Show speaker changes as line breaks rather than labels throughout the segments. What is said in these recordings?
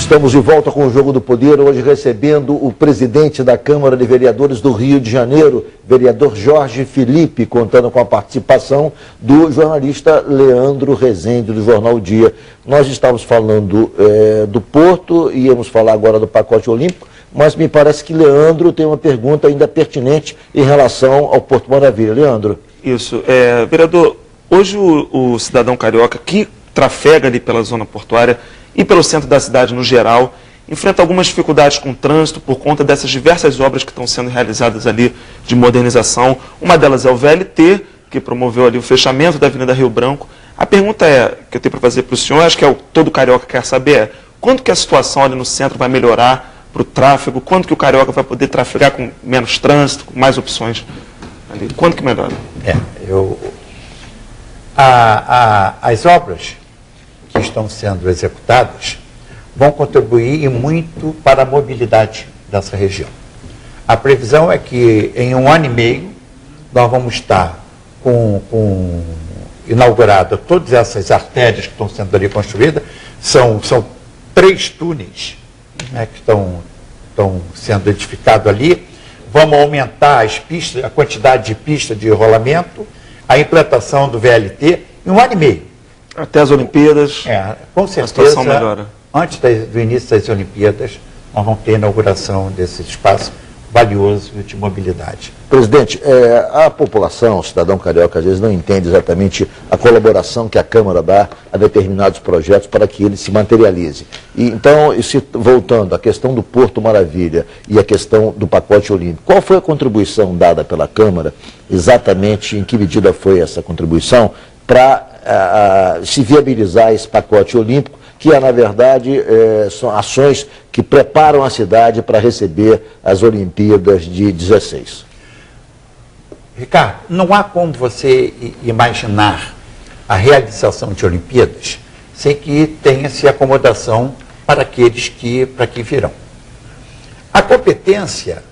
Estamos de volta com o Jogo do Poder, hoje recebendo o presidente da Câmara de Vereadores do Rio de Janeiro, vereador Jorge Felipe, contando com a participação do jornalista Leandro Rezende, do Jornal O Dia. Nós estávamos falando do Porto, íamos falar agora do pacote olímpico, mas me parece que Leandro tem uma pergunta ainda pertinente em relação ao Porto Maravilha. Leandro.
Isso. Vereador, hoje o cidadão carioca que trafega ali pela zona portuária e pelo centro da cidade no geral, enfrenta algumas dificuldades com o trânsito por conta dessas diversas obras que estão sendo realizadas ali de modernização. Uma delas é o VLT, que promoveu ali o fechamento da Avenida Rio Branco. A pergunta que eu tenho para fazer para o senhor, acho que todo carioca quer saber, quando que a situação ali no centro vai melhorar para o tráfego? Quando que o carioca vai poder trafegar com menos trânsito, com mais opções ali? Quando que melhora?
As obras que estão sendo executadas vão contribuir muito para a mobilidade dessa região. A previsão é que em 1 ano e meio nós vamos estar inaugurada todas essas artérias que estão sendo ali construídas. São 3 túneis, né, que estão sendo edificados ali. Vamos aumentar a quantidade de pistas de rolamento, a implantação do VLT em 1 ano e meio.
Até as Olimpíadas,
com certeza,
a situação melhora.
Antes do início das Olimpíadas, nós vamos ter a inauguração desse espaço valioso de mobilidade.
Presidente, a população, o cidadão carioca, às vezes não entende exatamente a colaboração que a Câmara dá a determinados projetos para que ele se materialize. Então, voltando à questão do Porto Maravilha e a questão do pacote olímpico, qual foi a contribuição dada pela Câmara, exatamente em que medida foi essa contribuição, para se viabilizar esse pacote olímpico, que na verdade, são ações que preparam a cidade para receber as Olimpíadas de 16.
Ricardo, não há como você imaginar a realização de Olimpíadas sem que tenha-se acomodação para aqueles que virão. A competência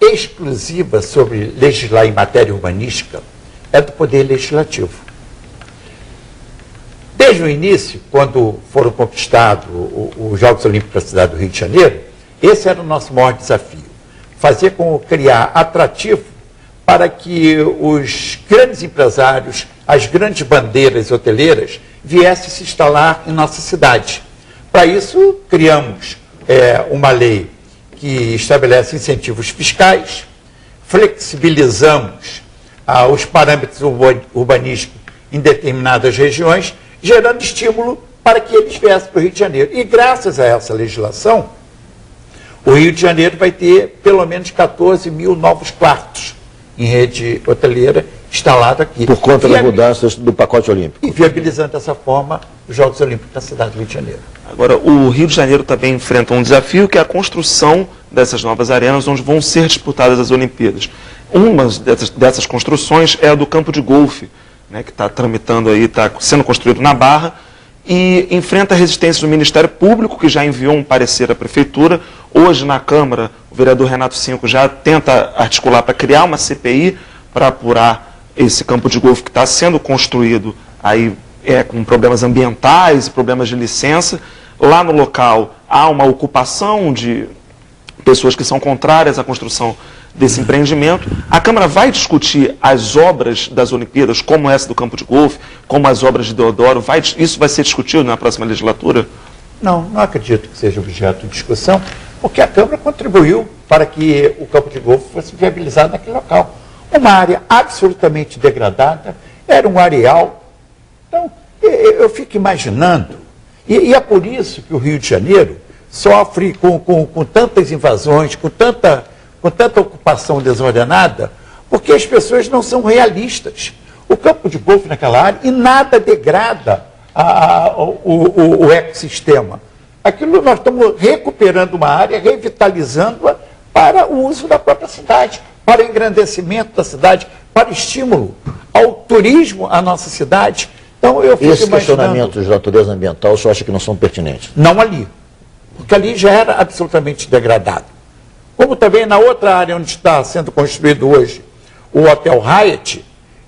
exclusiva sobre legislar em matéria urbanística é do Poder Legislativo. Desde o início, quando foram conquistados os Jogos Olímpicos da cidade do Rio de Janeiro, esse era o nosso maior desafio. Criar atrativo para que os grandes empresários, as grandes bandeiras hoteleiras, viessem se instalar em nossa cidade. Para isso, criamos uma lei que estabelece incentivos fiscais, flexibilizamos os parâmetros urbanísticos em determinadas regiões, gerando estímulo para que eles viessem para o Rio de Janeiro. E graças a essa legislação, o Rio de Janeiro vai ter pelo menos 14 mil novos quartos em rede hoteleira instalado aqui.
Por conta das mudanças do pacote olímpico.
E viabilizando dessa forma os Jogos Olímpicos da cidade do Rio de Janeiro.
Agora, o Rio de Janeiro também enfrenta um desafio, que é a construção dessas novas arenas onde vão ser disputadas as Olimpíadas. Uma dessas construções é a do campo de golfe, né, que está tramitando aí, está sendo construído na Barra, e enfrenta a resistência do Ministério Público, que já enviou um parecer à Prefeitura. Hoje, na Câmara, o vereador Renato Cinco já tenta articular para criar uma CPI para apurar esse campo de golfe que está sendo construído aí, com problemas ambientais e problemas de licença. Lá no local há uma ocupação de pessoas que são contrárias à construção desse empreendimento. A Câmara vai discutir as obras das Olimpíadas, como essa do campo de golfe, como as obras de Deodoro. Isso vai ser discutido na próxima legislatura?
Não acredito que seja objeto de discussão, porque a Câmara contribuiu para que o campo de golfe fosse viabilizado naquele local. Uma área absolutamente degradada, era um areal. Então, eu fico imaginando, e é por isso que o Rio de Janeiro sofre com tantas invasões, com tanta ocupação desordenada, porque as pessoas não são realistas. O campo de golfe naquela área, e nada degrada o ecossistema. Aquilo nós estamos recuperando uma área, revitalizando-a para o uso da própria cidade, para o engrandecimento da cidade, para estímulo ao turismo à nossa cidade. Então, eu fico
Esses questionamentos de natureza ambiental, o senhor acha que não são pertinentes?
Não ali, porque ali já era absolutamente degradado. Como também na outra área onde está sendo construído hoje o Hotel Hyatt,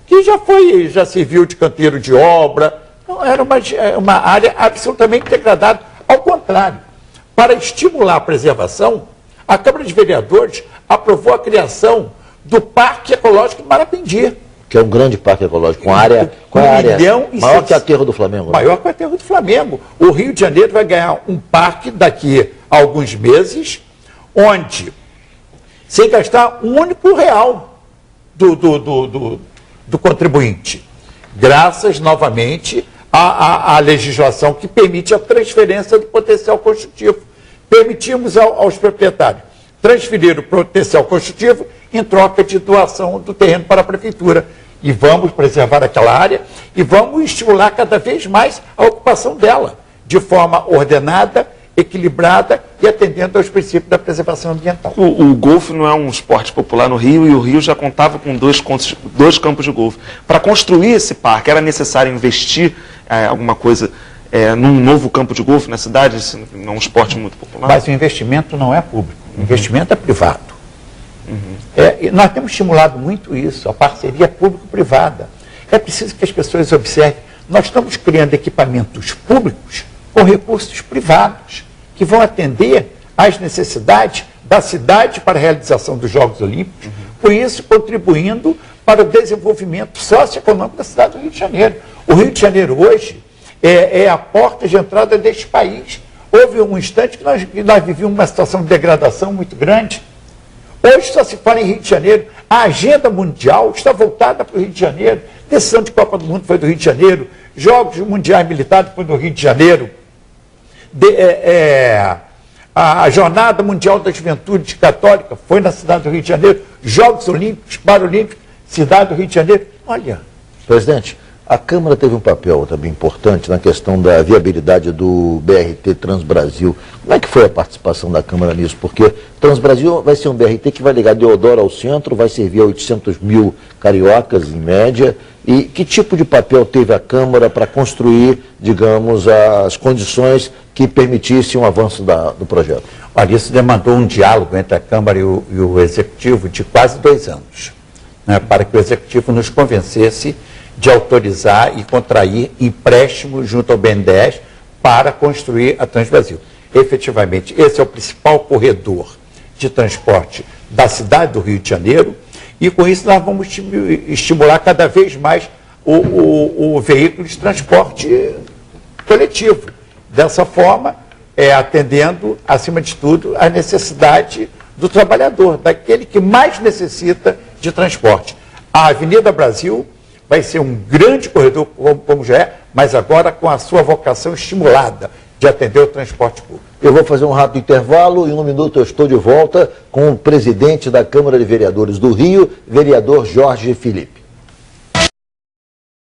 que já serviu de canteiro de obra, então, era uma área absolutamente degradada. Ao contrário, para estimular a preservação, a Câmara de Vereadores aprovou a criação do Parque Ecológico de Marapendi.
Que é um grande parque ecológico, com área, maior que o Aterro do Flamengo.
Maior que o Aterro do Flamengo. O Rio de Janeiro vai ganhar um parque daqui a alguns meses, onde, sem gastar um único real do contribuinte, graças, novamente, à legislação que permite a transferência do potencial construtivo. Permitimos aos proprietários transferir o potencial construtivo em troca de doação do terreno para a prefeitura. E vamos preservar aquela área e vamos estimular cada vez mais a ocupação dela, de forma ordenada, equilibrada e atendendo aos princípios da preservação ambiental.
O golfe não é um esporte popular no Rio, e o Rio já contava com dois campos de golfe. Para construir esse parque, era necessário investir alguma coisa num novo campo de golfe na cidade? Isso não é um esporte muito popular.
Mas o investimento não é público, o investimento é privado. Nós temos estimulado muito isso, a parceria público-privada. É preciso que as pessoas observem, nós estamos criando equipamentos públicos com recursos privados, que vão atender às necessidades da cidade para a realização dos Jogos Olímpicos, com isso contribuindo para o desenvolvimento socioeconômico da cidade do Rio de Janeiro. O Rio de Janeiro hoje é a porta de entrada deste país. Houve um instante que nós vivíamos uma situação de degradação muito grande. Hoje só se fala em Rio de Janeiro. A agenda mundial está voltada para o Rio de Janeiro. Decisão de Copa do Mundo foi do Rio de Janeiro. Jogos Mundiais Militares foi do Rio de Janeiro. A Jornada Mundial da Juventude Católica foi na cidade do Rio de Janeiro. Jogos Olímpicos, Paralímpicos, cidade do Rio de Janeiro. Olha.
Presidente, a Câmara teve um papel também importante na questão da viabilidade do BRT Transbrasil. Como é que foi a participação da Câmara nisso? Porque Transbrasil vai ser um BRT que vai ligar Deodoro ao centro, vai servir a 800 mil cariocas, em média. E que tipo de papel teve a Câmara para construir, digamos, as condições que permitissem um avanço do projeto?
Olha, isso demandou um diálogo entre a Câmara e o Executivo de quase 2 anos, né, para que o Executivo nos convencesse de autorizar e contrair empréstimo junto ao BNDES para construir a Transbrasil. Efetivamente, esse é o principal corredor de transporte da cidade do Rio de Janeiro, e com isso nós vamos estimular cada vez mais o veículo de transporte coletivo. Dessa forma, atendendo, acima de tudo, a necessidade do trabalhador, daquele que mais necessita de transporte. A Avenida Brasil vai ser um grande corredor, como já é, mas agora com a sua vocação estimulada de atender o transporte público.
Eu vou fazer um rápido intervalo e em 1 minuto eu estou de volta com o presidente da Câmara de Vereadores do Rio, vereador Jorge Felipe.